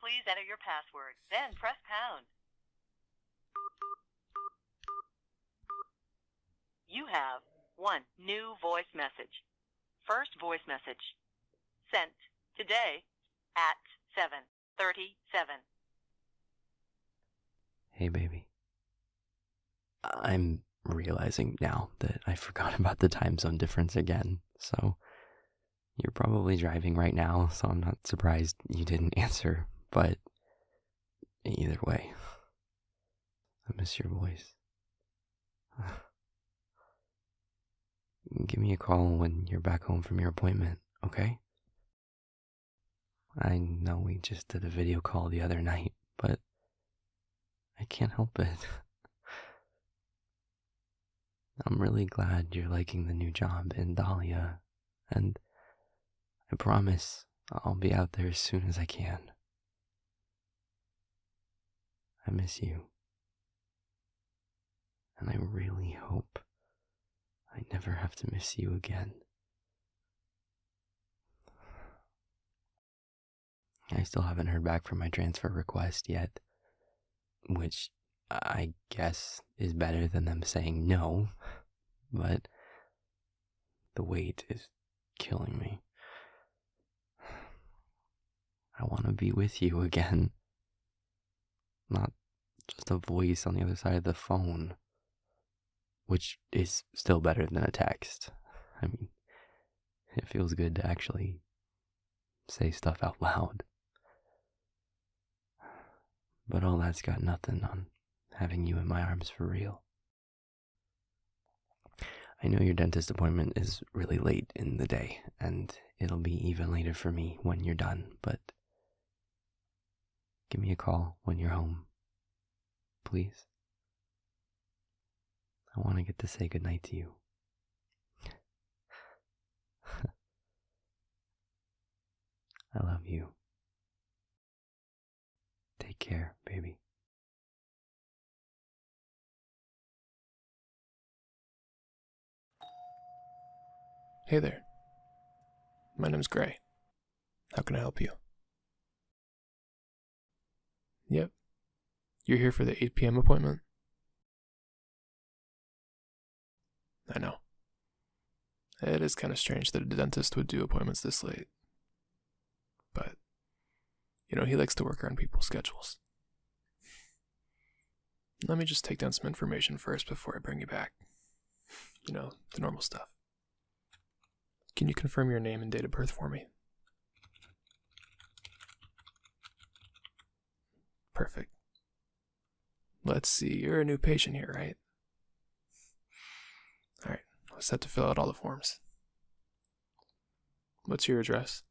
Please enter your password, then press pound. You have one new voice message. First voice message. Sent today at 7:37. Hey, baby. I'm realizing now that I forgot about the time zone difference again, so you're probably driving right now, so I'm not surprised you didn't answer, but either way, I miss your voice. Give me a call when you're back home from your appointment, okay? I know we just did a video call the other night, but I can't help it. I'm really glad you're liking the new job in Dahlia, and I promise I'll be out there as soon as I can. I miss you, and I really hope I never have to miss you again. I still haven't heard back from my transfer request yet, which I guess is better than them saying no, but the wait is killing me. I want to be with you again, not just a voice on the other side of the phone, which is still better than a text. I mean, it feels good to actually say stuff out loud. But all that's got nothing on having you in my arms for real. I know your dentist appointment is really late in the day, and it'll be even later for me when you're done, but give me a call when you're home, please. I want to get to say goodnight to you. I love you. Take care, baby. Hey there. My name's Gray. How can I help you? Yep. You're here for the 8 p.m. appointment? I know. It is kind of strange that a dentist would do appointments this late. But, he likes to work around people's schedules. Let me just take down some information first before I bring you back. The normal stuff. Can you confirm your name and date of birth for me? Perfect. Let's see, you're a new patient here, right? Alright, I'll set to fill out all the forms. What's your address?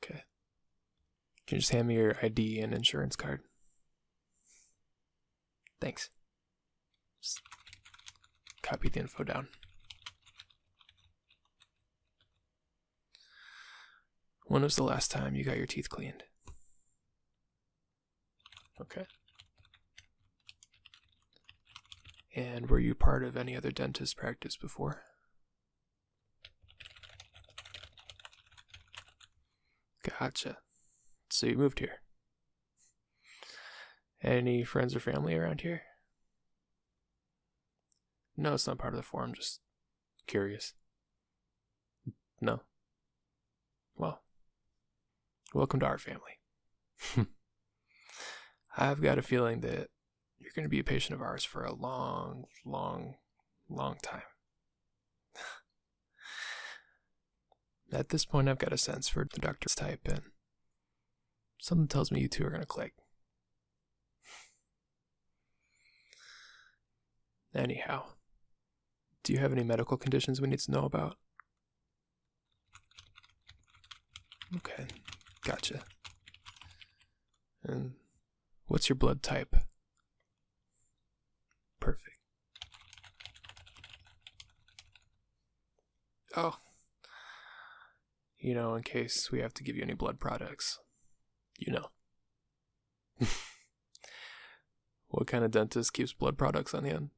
Okay. Can you just hand me your ID and insurance card? Thanks. Just copy the info down. When was the last time you got your teeth cleaned? Okay. And were you part of any other dentist practice before? Gotcha. So you moved here. Any friends or family around here? No, it's not part of the form, just curious. No? Well, welcome to our family. I've got a feeling that you're going to be a patient of ours for a long, long, long time. At this point, I've got a sense for the doctor's type, and something tells me you two are going to click. Anyhow, do you have any medical conditions we need to know about? Okay, gotcha. And what's your blood type? Perfect. Oh. In case we have to give you any blood products. What kind of dentist keeps blood products on hand?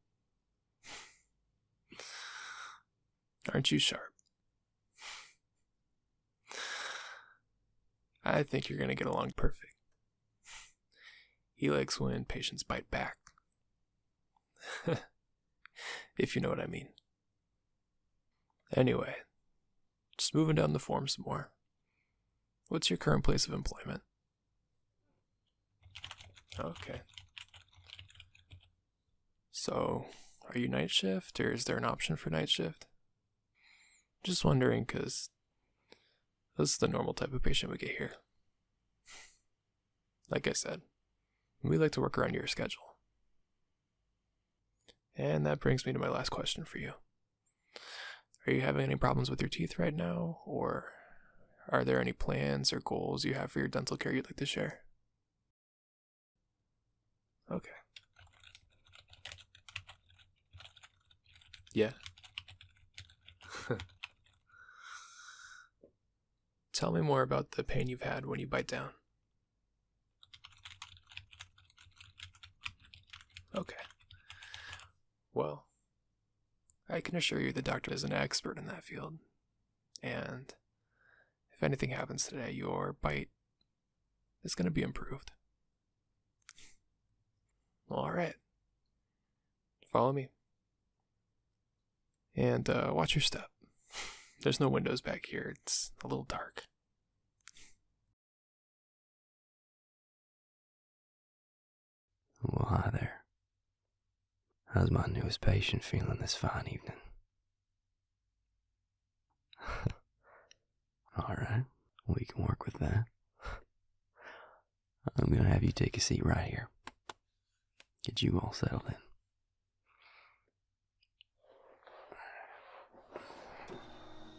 Aren't you sharp? I think you're going to get along perfect. He likes when patients bite back. If you know what I mean. Anyway, just moving down the form some more. What's your current place of employment? Okay. So, are you night shift, or is there an option for night shift? Just wondering, because this is the normal type of patient we get here. Like I said, we like to work around your schedule. And that brings me to my last question for you. Are you having any problems with your teeth right now, or are there any plans or goals you have for your dental care you'd like to share? Okay. Yeah. Tell me more about the pain you've had when you bite down. Okay. Well, I can assure you the doctor is an expert in that field. And if anything happens today, your bite is going to be improved. Alright. Follow me. And watch your step. There's no windows back here. It's a little dark. Well, hi there. How's my newest patient feeling this fine evening? Alright, we can work with that. I'm gonna have you take a seat right here. Get you all settled in.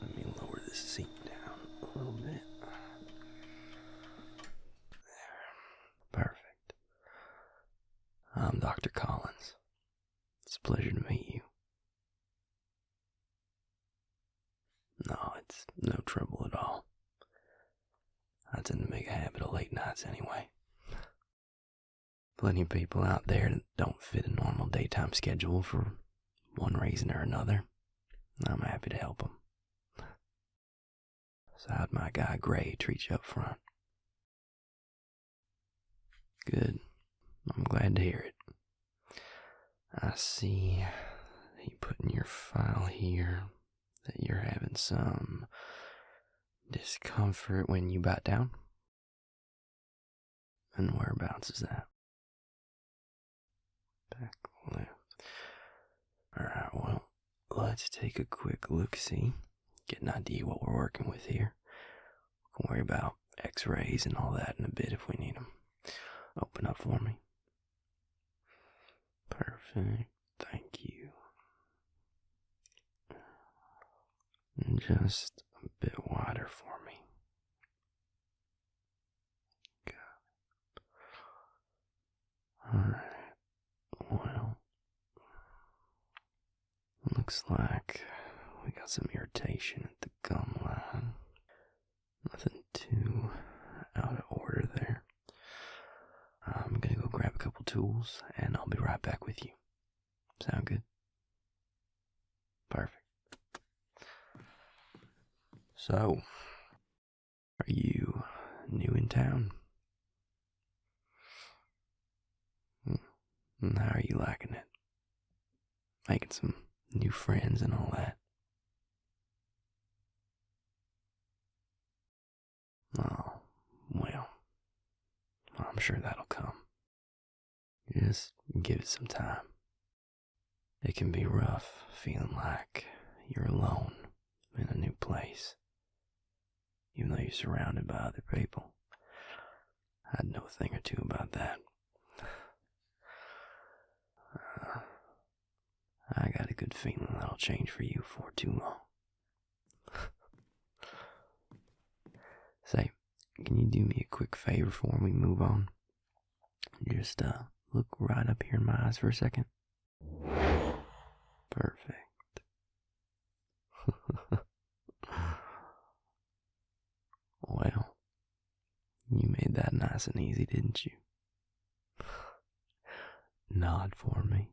Let me lower this seat down a little bit. There. Perfect. I'm Dr. Collins. It's a pleasure to meet you. No, it's no trouble at all. I tend to make a habit of late nights anyway. Plenty of people out there that don't fit a normal daytime schedule for one reason or another. I'm happy to help them. So how'd my guy Gray treat you up front? Good. I'm glad to hear it. I see he put in your file here that you're having some discomfort when you bite down. And whereabouts is that? Back left. Alright, well, let's take a quick look-see. Get an idea what we're working with here. We can worry about x-rays and all that in a bit if we need them. Open up for me. Perfect. Thank you. And just a bit wider for me. Good. Alright. Well, looks like we got some irritation at the gum line. Nothing too out of order there. I'm gonna go grab a couple tools and I'll be right back with you. Sound good? Perfect. So, are you new in town? And how are you liking it? Making some new friends and all that? Oh, well, I'm sure that'll come. Just give it some time. It can be rough feeling like you're alone in a new place, even though you're surrounded by other people. I'd know a thing or two about that. I got a good feeling that'll change for you before too long. Say, can you do me a quick favor before we move on? Just look right up here in my eyes for a second. Perfect. Well, you made that nice and easy, didn't you? Nod for me.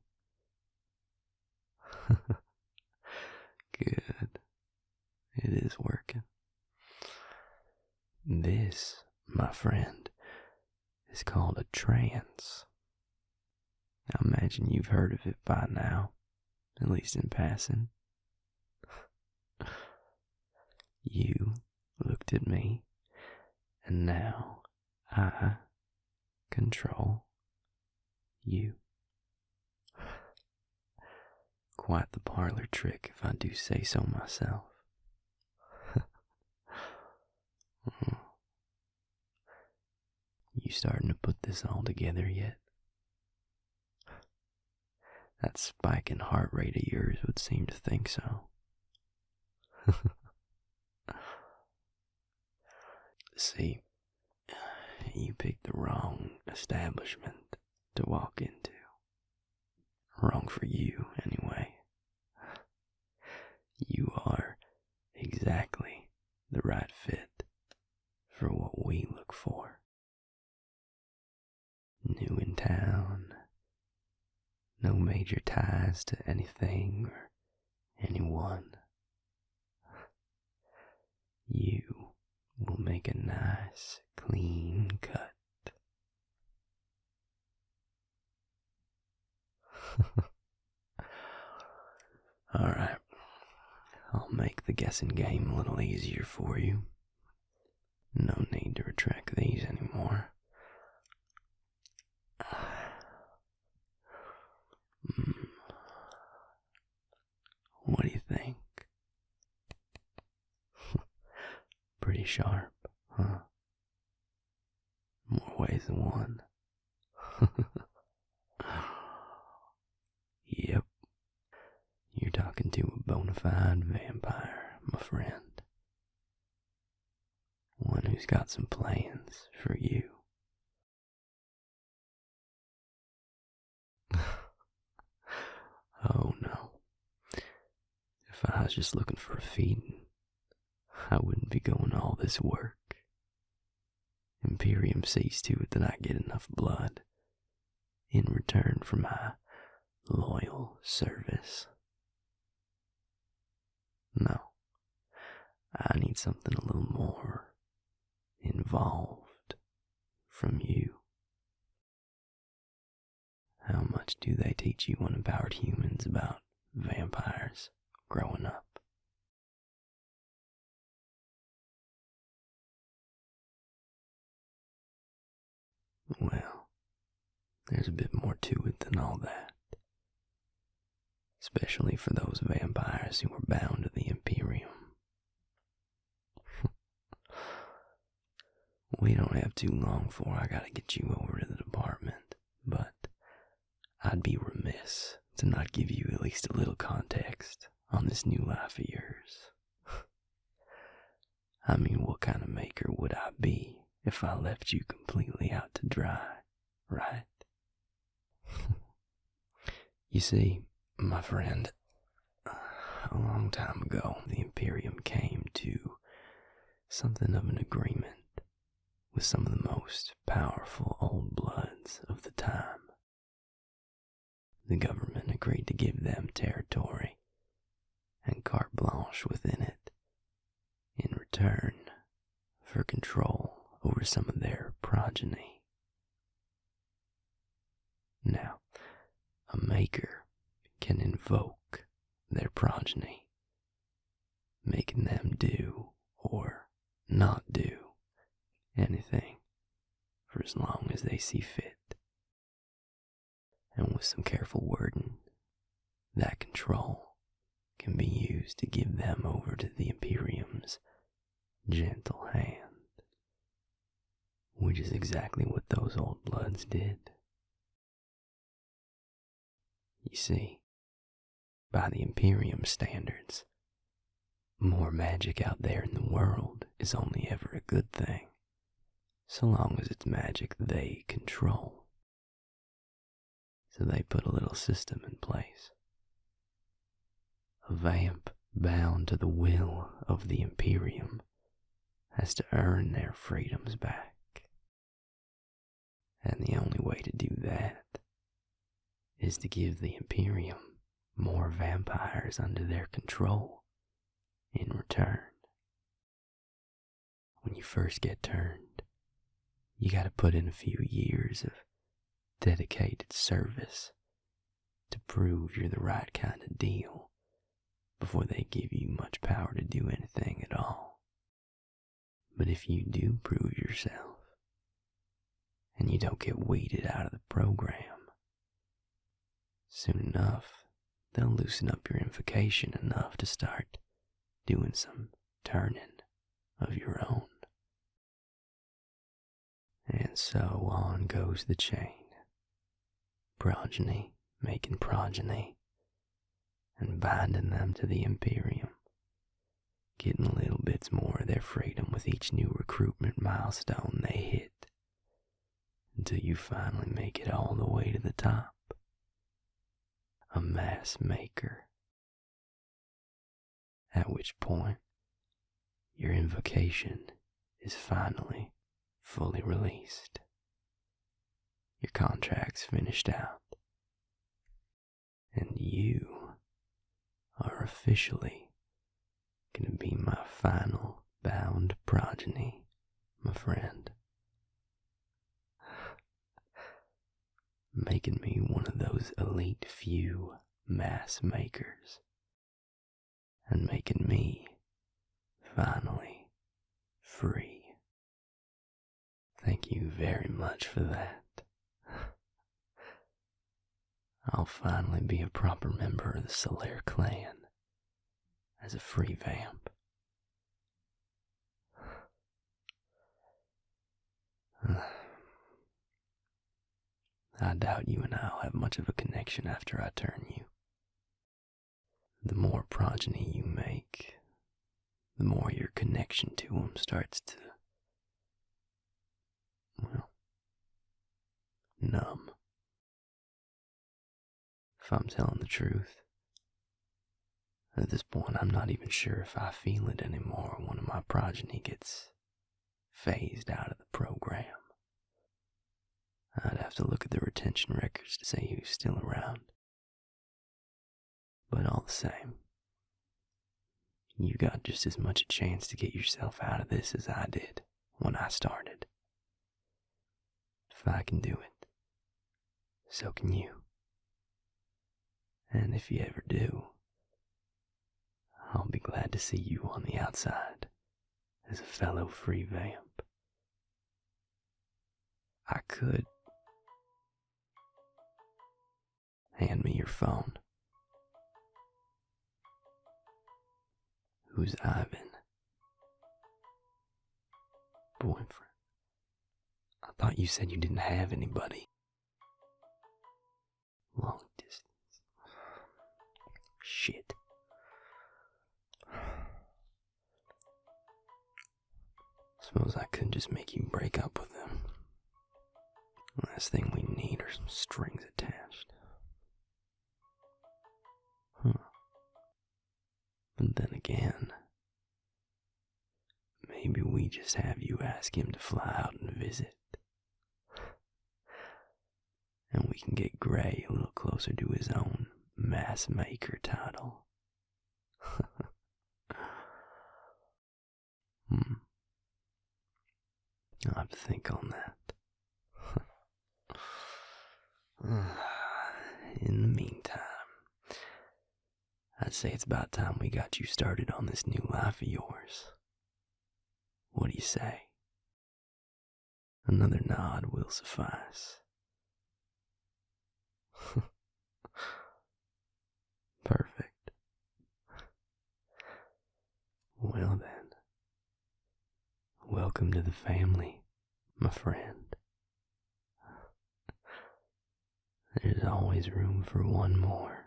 Good. It is working. This my friend, is called a trance. I imagine you've heard of it by now, at least in passing. You looked at me, and now I control you. Quite the parlor trick, if I do say so myself. You starting to put this all together yet? That spike in heart rate of yours would seem to think so. See, you picked the wrong establishment to walk into. Wrong for you, anyway. You are exactly the right fit for what we look for. New in town, no major ties to anything or anyone. You will make a nice, clean cut. Alright, I'll make the guessing game a little easier for you. No need to retract these anymore. What do you think? Pretty sharp, huh? More ways than one. Yep. You're talking to a bona fide vampire, my friend. One who's got some plans for you. Oh no. If I was just looking for a feeding, I wouldn't be going all this work. Imperium sees to it that I get enough blood in return for my loyal service. No, I need something a little more involved from you. How much do they teach you unempowered humans about vampires growing up? Well, there's a bit more to it than all that. Especially for those vampires who are bound to the Imperium. We don't have too long before I gotta get you over to the department, but I'd be remiss to not give you at least a little context on this new life of yours. I mean, what kind of maker would I be if I left you completely out to dry, right? You see, my friend, a long time ago, the Imperium came to something of an agreement with some of the most powerful old bloods of the time. The government agreed to give them territory and carte blanche within it in return for control over some of their progeny. Now, a maker can invoke their progeny, making them do or not do anything for as long as they see fit. And with some careful wording, that control can be used to give them over to the Imperium's gentle hand, which is exactly what those old bloods did. You see, by the Imperium standards, more magic out there in the world is only ever a good thing, so long as it's magic they control. So they put a little system in place. A vamp bound to the will of the Imperium has to earn their freedoms back. And the only way to do that is to give the Imperium more vampires under their control in return. When you first get turned, you gotta put in a few years of dedicated service to prove you're the right kind of deal before they give you much power to do anything at all. But if you do prove yourself, and you don't get weeded out of the program, soon enough, they'll loosen up your invocation enough to start doing some turning of your own. And so on goes the chain. Progeny making progeny, and binding them to the Imperium, getting little bits more of their freedom with each new recruitment milestone they hit, until you finally make it all the way to the top. A mass maker. At which point, your invocation is finally fully released. Your contract's finished out. And you are officially gonna be my final bound progeny, my friend. Making me one of those elite few mass makers. And making me finally free. Thank you very much for that. I'll finally be a proper member of the Solaire clan as a free vamp. I doubt you and I'll have much of a connection after I turn you. The more progeny you make, the more your connection to them starts to, well, numb. If I'm telling the truth, at this point I'm not even sure if I feel it anymore when one of my progeny gets phased out of the program. I'd have to look at the retention records to say who's still around. But all the same, you got just as much a chance to get yourself out of this as I did when I started. If I can do it, so can you. And if you ever do, I'll be glad to see you on the outside as a fellow free vamp. I could. Hand me your phone. Who's Ivan? Boyfriend. I thought you said you didn't have anybody. Long distance. Shit. Suppose I could just make you break up with him. Last thing we need are some strings attached. But then again, maybe we just have you ask him to fly out and visit. And we can get Gray a little closer to his own mass maker title. I'll have to think on that. In the meantime, I'd say it's about time we got you started on this new life of yours. What do you say? Another nod will suffice. Perfect. Well then, welcome to the family, my friend. There's always room for one more.